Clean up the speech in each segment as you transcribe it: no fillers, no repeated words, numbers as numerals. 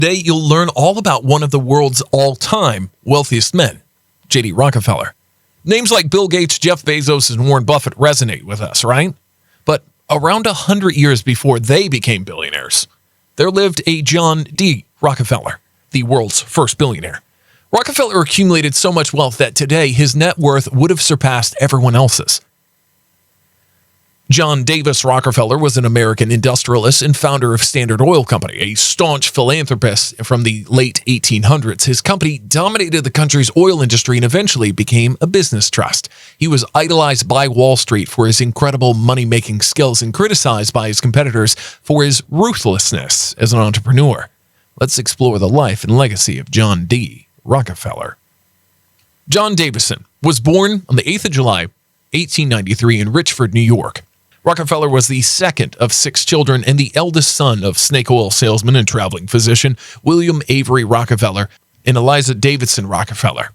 Today, you'll learn all about one of the world's all-time wealthiest men, J.D. Rockefeller. Names like Bill Gates, Jeff Bezos, and Warren Buffett resonate with us, right? But around 100 years before they became billionaires, there lived a John D. Rockefeller, the world's first billionaire. Rockefeller accumulated so much wealth that today his net worth would have surpassed everyone else's. John Davis Rockefeller was an American industrialist and founder of Standard Oil Company, a staunch philanthropist from the late 1800s. His company dominated the country's oil industry and eventually became a business trust. He was idolized by Wall Street for his incredible money-making skills and criticized by his competitors for his ruthlessness as an entrepreneur. Let's explore the life and legacy of John D. Rockefeller. John Davison was born on the 8th of July, 1893 in Richford, New York. Rockefeller was the second of 6 children and the eldest son of snake oil salesman and traveling physician William Avery Rockefeller and Eliza Davidson Rockefeller.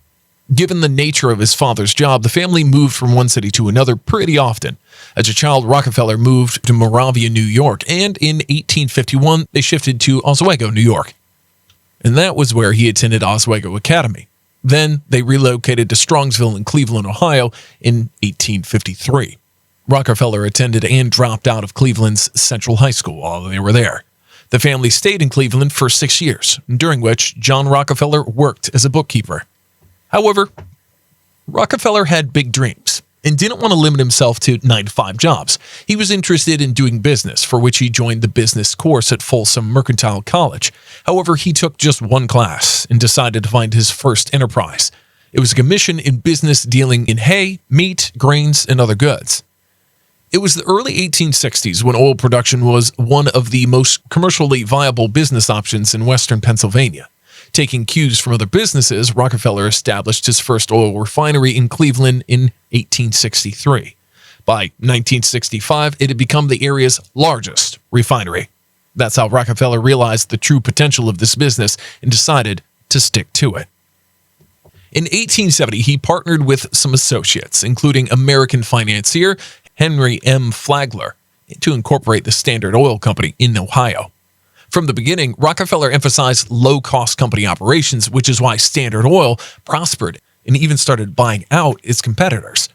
Given the nature of his father's job, the family moved from one city to another pretty often. As a child, Rockefeller moved to Moravia, New York, and in 1851, they shifted to Oswego, New York. And that was where he attended Oswego Academy. Then they relocated to Strongsville in Cleveland, Ohio in 1853. Rockefeller attended and dropped out of Cleveland's Central High School while they were there. The family stayed in Cleveland for 6 years, during which John Rockefeller worked as a bookkeeper. However, Rockefeller had big dreams and didn't want to limit himself to 9-to-5 jobs. He was interested in doing business, for which he joined the business course at Folsom Mercantile College. However, he took just one class and decided to find his first enterprise. It was a commission in business dealing in hay, meat, grains, and other goods. It was the early 1860s when oil production was one of the most commercially viable business options in western Pennsylvania. Taking cues from other businesses, Rockefeller established his first oil refinery in Cleveland in 1863. By 1965, it had become the area's largest refinery. That's how Rockefeller realized the true potential of this business and decided to stick to it. In 1870, he partnered with some associates, including American financier Henry M. Flagler, to incorporate the Standard Oil Company in Ohio. From the beginning, Rockefeller emphasized low-cost company operations, which is why Standard Oil prospered and even started buying out its competitors.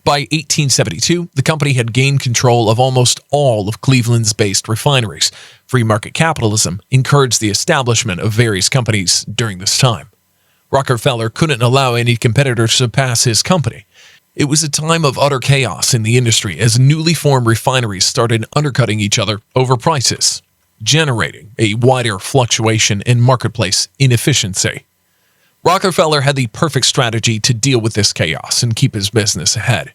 By 1872, the company had gained control of almost all of Cleveland's based refineries. Free market capitalism encouraged the establishment of various companies during this time. Rockefeller couldn't allow any competitor to surpass his company. It was a time of utter chaos in the industry as newly formed refineries started undercutting each other over prices, generating a wider fluctuation in marketplace inefficiency. Rockefeller had the perfect strategy to deal with this chaos and keep his business ahead.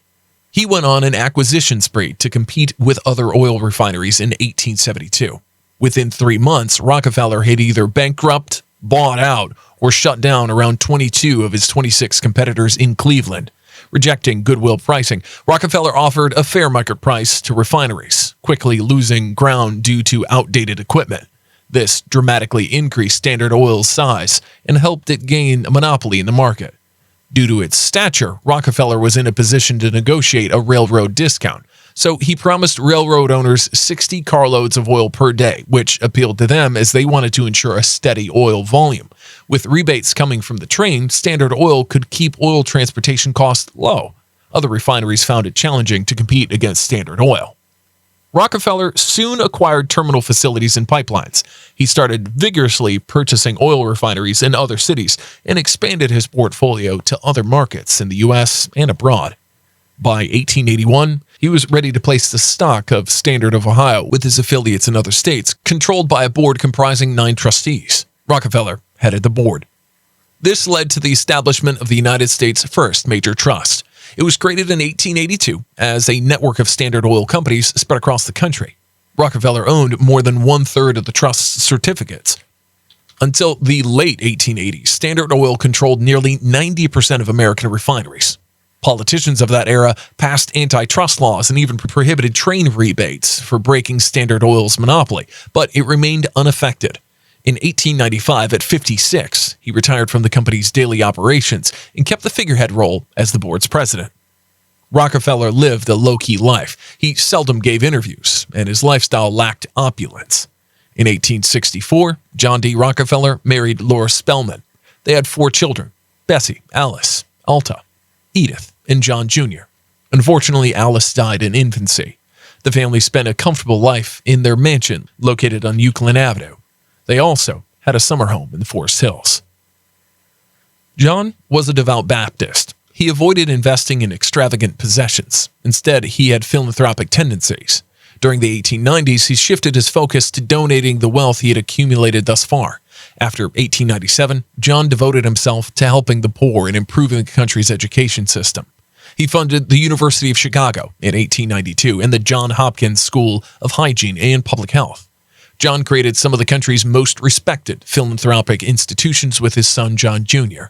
He went on an acquisition spree to compete with other oil refineries in 1872. Within 3 months, Rockefeller had either bankrupt, bought out, or shut down around 22 of his 26 competitors in Cleveland. Rejecting goodwill pricing, Rockefeller offered a fair market price to refineries, quickly losing ground due to outdated equipment. This dramatically increased Standard Oil's size and helped it gain a monopoly in the market. Due to its stature, Rockefeller was in a position to negotiate a railroad discount, so he promised railroad owners 60 carloads of oil per day, which appealed to them as they wanted to ensure a steady oil volume. With rebates coming from the train, Standard Oil could keep oil transportation costs low. Other refineries found it challenging to compete against Standard Oil. Rockefeller soon acquired terminal facilities and pipelines. He started vigorously purchasing oil refineries in other cities and expanded his portfolio to other markets in the U.S. and abroad. By 1881, he was ready to place the stock of Standard of Ohio with his affiliates in other states, controlled by a board comprising 9 trustees. Rockefeller headed the board. This led to the establishment of the United States' first major trust. It was created in 1882 as a network of Standard Oil companies spread across the country. Rockefeller owned more than 1/3 of the trust's certificates. Until the late 1880s, Standard Oil controlled nearly 90% of American refineries. Politicians of that era passed antitrust laws and even prohibited train rebates for breaking Standard Oil's monopoly, but it remained unaffected. In 1895, at 56, he retired from the company's daily operations and kept the figurehead role as the board's president. Rockefeller lived a low-key life. He seldom gave interviews, and his lifestyle lacked opulence. In 1864, John D. Rockefeller married Laura Spelman. They had 4 children: Bessie, Alice, Alta, Edith, and John Jr. Unfortunately, Alice died in infancy. The family spent a comfortable life in their mansion located on Euclid Avenue. They also had a summer home in the Forest Hills. John was a devout Baptist. He avoided investing in extravagant possessions. Instead, he had philanthropic tendencies. During the 1890s, he shifted his focus to donating the wealth he had accumulated thus far. After 1897, John devoted himself to helping the poor and improving the country's education system. He funded the University of Chicago in 1892 and the Johns Hopkins School of Hygiene and Public Health. John created some of the country's most respected philanthropic institutions with his son John Jr.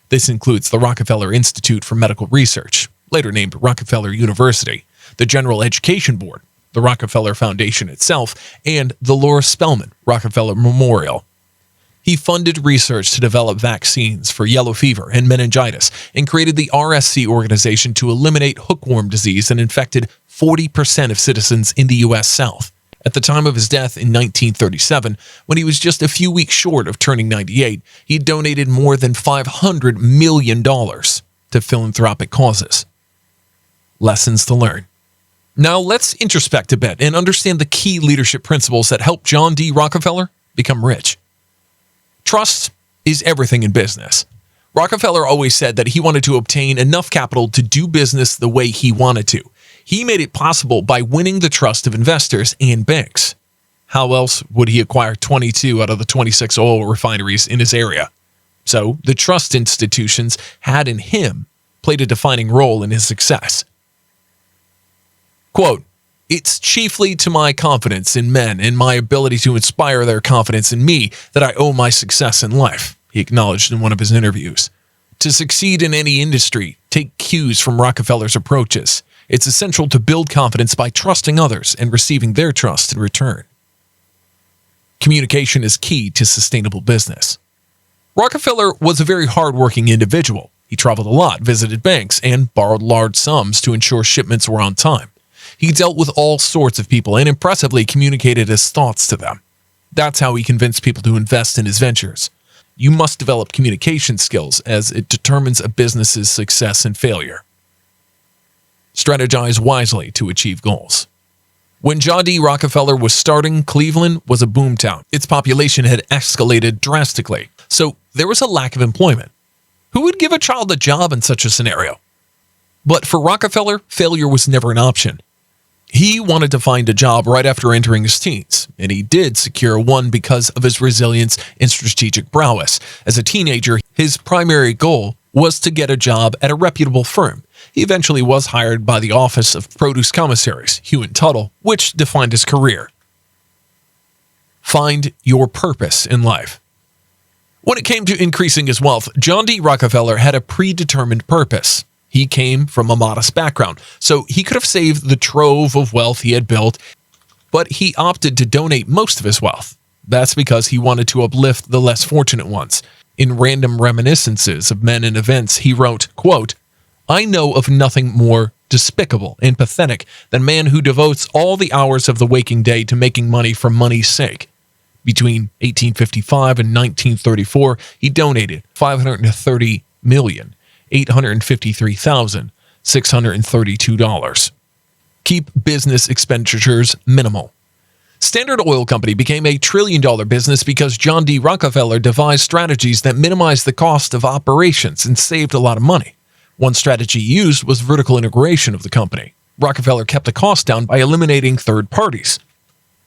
This includes the Rockefeller Institute for Medical Research, later named Rockefeller University, the General Education Board, the Rockefeller Foundation itself, and the Laura Spelman Rockefeller Memorial. He funded research to develop vaccines for yellow fever and meningitis and created the RSC organization to eliminate hookworm disease and infected 40% of citizens in the U.S. South. At the time of his death in 1937, when he was just a few weeks short of turning 98, he donated more than $500 million to philanthropic causes. Lessons to learn. Now let's introspect a bit and understand the key leadership principles that helped John D. Rockefeller become rich. Trust is everything in business. Rockefeller always said that he wanted to obtain enough capital to do business the way he wanted to. He made it possible by winning the trust of investors and banks. How else would he acquire 22 out of the 26 oil refineries in his area? So, the trust institutions had in him played a defining role in his success. Quote, "It's chiefly to my confidence in men and my ability to inspire their confidence in me that I owe my success in life," he acknowledged in one of his interviews. To succeed in any industry, take cues from Rockefeller's approaches. It's essential to build confidence by trusting others and receiving their trust in return. Communication is key to sustainable business. Rockefeller was a very hardworking individual. He traveled a lot, visited banks, and borrowed large sums to ensure shipments were on time. He dealt with all sorts of people and impressively communicated his thoughts to them. That's how he convinced people to invest in his ventures. You must develop communication skills as it determines a business's success and failure. Strategize wisely to achieve goals. When John D. Rockefeller was starting, Cleveland was a boomtown. Its population had escalated drastically, so there was a lack of employment. Who would give a child a job in such a scenario? But for Rockefeller, failure was never an option. He wanted to find a job right after entering his teens, and he did secure one because of his resilience and strategic prowess. As a teenager, his primary goal was to get a job at a reputable firm. He eventually was hired by the Office of Produce Commissaries, Hewitt & Tuttle, which defined his career. Find your purpose in life. When it came to increasing his wealth, John D. Rockefeller had a predetermined purpose. He came from a modest background, so he could have saved the trove of wealth he had built, but he opted to donate most of his wealth. That's because he wanted to uplift the less fortunate ones. In random reminiscences of men and events, he wrote, quote, "I know of nothing more despicable and pathetic than man who devotes all the hours of the waking day to making money for money's sake." Between 1855 and 1934, he donated $530,853,632. Keep business expenditures minimal. Standard Oil Company became a trillion-dollar business because John D. Rockefeller devised strategies that minimized the cost of operations and saved a lot of money. One strategy used was vertical integration of the company. Rockefeller kept the cost down by eliminating third parties,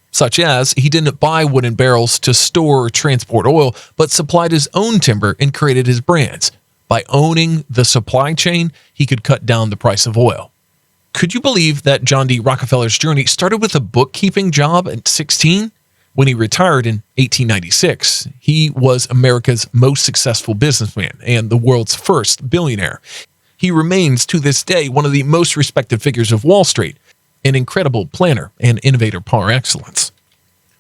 such as he didn't buy wooden barrels to store or transport oil, but supplied his own timber and created his brands. By owning the supply chain, he could cut down the price of oil. Could you believe that John D. Rockefeller's journey started with a bookkeeping job at 16? When he retired in 1896, he was America's most successful businessman and the world's first billionaire. He remains to this day one of the most respected figures of Wall Street, an incredible planner and innovator par excellence.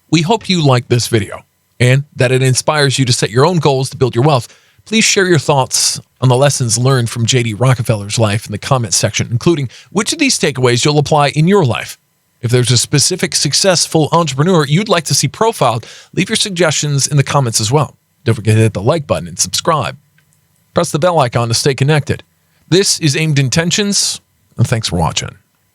We hope you liked this video and that it inspires you to set your own goals to build your wealth. Please share your thoughts on the lessons learned from J.D. Rockefeller's life in the comments section, including which of these takeaways you'll apply in your life. If there's a specific successful entrepreneur you'd like to see profiled, leave your suggestions in the comments as well. Don't forget to hit the like button and subscribe. Press the bell icon to stay connected. This is Aimed Intentions, and thanks for watching.